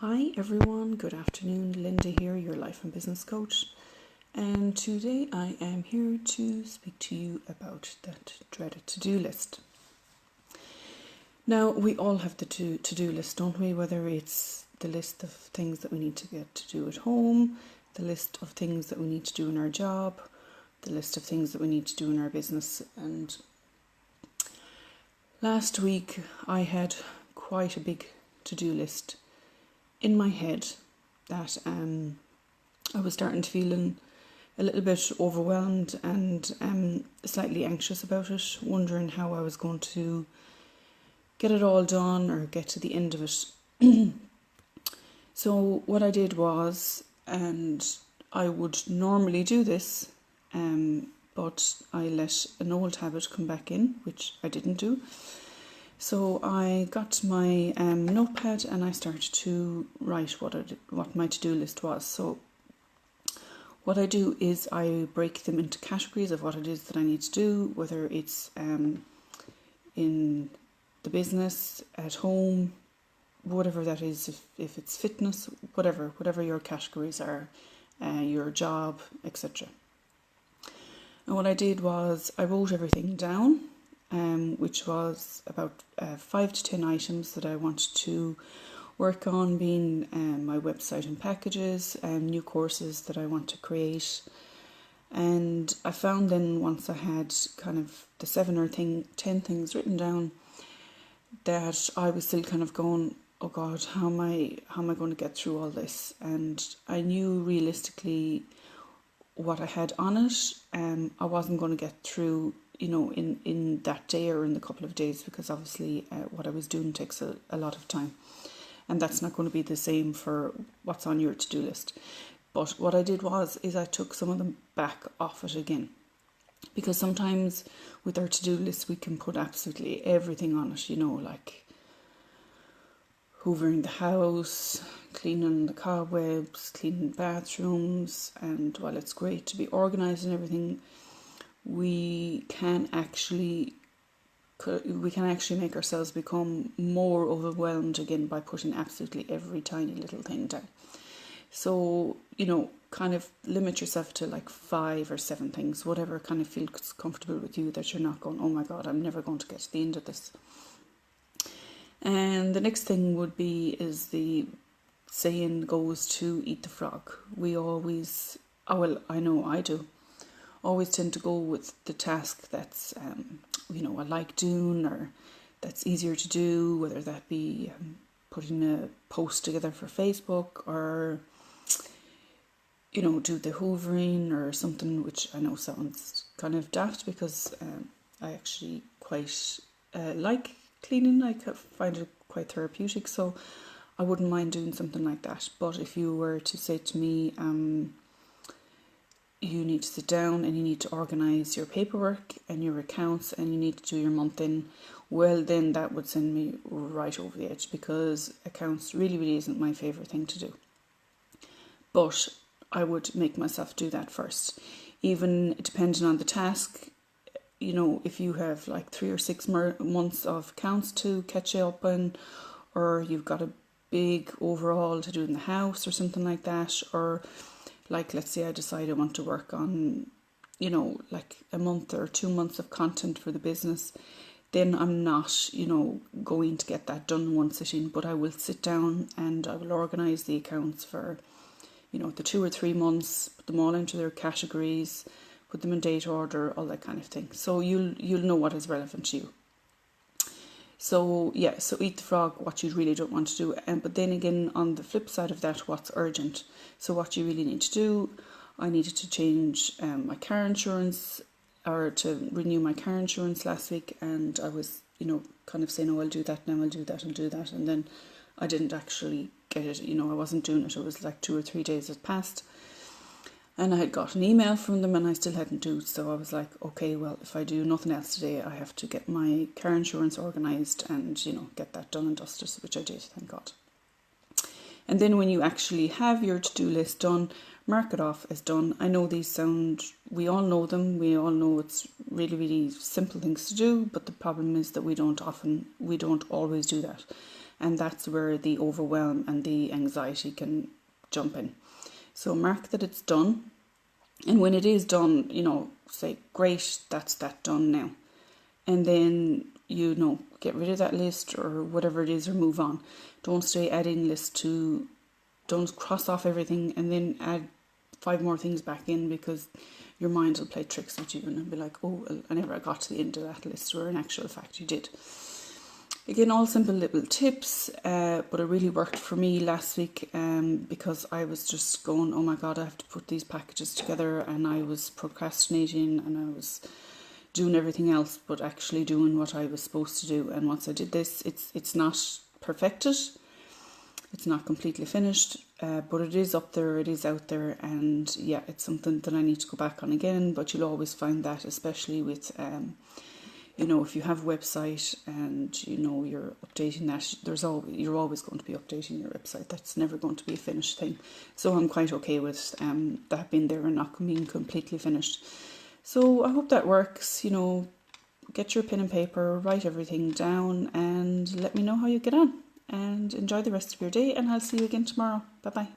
Hi everyone, good afternoon. Linda here, your life and business coach. And today I am here to speak to you about that dreaded to-do list. Now, we all have the to-do list, don't we? Whether it's the list of things that we need to get to do at home, the list of things that we need to do in our job, the list of things that we need to do in our business. And last week I had quite a big to-do list in my head that I was starting to feel a little bit overwhelmed and slightly anxious about it, wondering how I was going to get it all done or get to the end of it. So what I did was, and I would normally do this, but I let an old habit come back in, which I didn't do. So I got my notepad and I started to write what my to-do list was. So what I do is I break them into categories of what it is that I need to do, whether it's in the business, at home, whatever that is, if it's fitness, whatever your categories are, your job, etc. And what I did was I wrote everything down, which was about 5 to 10 items that I wanted to work on, being my website and packages and new courses that I want to create. And I found then once I had kind of the 7 or 10 things written down, that I was still kind of going, oh God, how am I going to get through all this? And I knew realistically what I had on it. I wasn't going to get through, in that day or in the couple of days, because obviously what I was doing takes a lot of time. And that's not going to be the same for what's on your to-do list. But what I did is I took some of them back off it again. Because sometimes with our to-do list, we can put absolutely everything on it, like hoovering the house, cleaning the cobwebs, cleaning bathrooms. And while it's great to be organised and everything, we can actually make ourselves become more overwhelmed again by putting absolutely every tiny little thing down. So, kind of limit yourself to like 5 or 7 things, whatever kind of feels comfortable with you, that you're not going, oh my God, I'm never going to get to the end of this. And the next thing is the saying goes to eat the frog. We always, I know I do, always tend to go with the task that's, I like doing, or that's easier to do, whether that be putting a post together for Facebook, or, do the hoovering or something, which I know sounds kind of daft, because I actually quite like cleaning. I find it quite therapeutic, so I wouldn't mind doing something like that. But if you were to say to me, you need to sit down and you need to organise your paperwork and your accounts and you need to do your month in, well, then that would send me right over the edge, because accounts really isn't my favourite thing to do. But I would make myself do that first. Even depending on the task, if you have like 3 or 6 months of accounts to catch up on, or you've got a big overhaul to do in the house or something like that, or like, let's say I decide I want to work on, like a month or 2 months of content for the business, then I'm not, going to get that done in one sitting, but I will sit down and I will organise the accounts for, the 2 or 3 months, put them all into their categories, put them in date order, all that kind of thing. So you'll know what is relevant to you. So eat the frog, what you really don't want to do. But then again, on the flip side of that, what's urgent? So what you really need to do, I needed to change my car insurance, or to renew my car insurance last week. And I was, kind of saying, oh, I'll do that now, I'll do that. And then I didn't actually get it. I wasn't doing it. It was like 2 or 3 days had passed. And I had got an email from them and I still hadn't done it. So I was like, okay, well, if I do nothing else today, I have to get my car insurance organised and, get that done and dusted, which I did, thank God. And then when you actually have your to-do list done, mark it off as done. I know we all know them. We all know it's really simple things to do, but the problem is that we don't always do that. and that's where the overwhelm and the anxiety can jump in. So mark that it's done, and when it is done, say, great, that's that done now. And then, get rid of that list or whatever it is, or move on. Don't stay adding lists don't cross off everything and then add 5 more things back in, because your mind will play tricks with you and be like, oh, I never got to the end of that list, where in actual fact you did. Again, all simple little tips, but it really worked for me last week, because I was just going, oh my God, I have to put these packages together, and I was procrastinating and I was doing everything else but actually doing what I was supposed to do. And once I did this, it's not perfected, it's not completely finished, but it is up there, it is out there, and yeah, it's something that I need to go back on again. But you'll always find that, especially with if you have a website and you're updating that, you're always going to be updating your website. That's never going to be a finished thing. So I'm quite okay with that being there and not being completely finished. So I hope that works. Get your pen and paper, write everything down, and let me know how you get on. And enjoy the rest of your day, and I'll see you again tomorrow. Bye bye.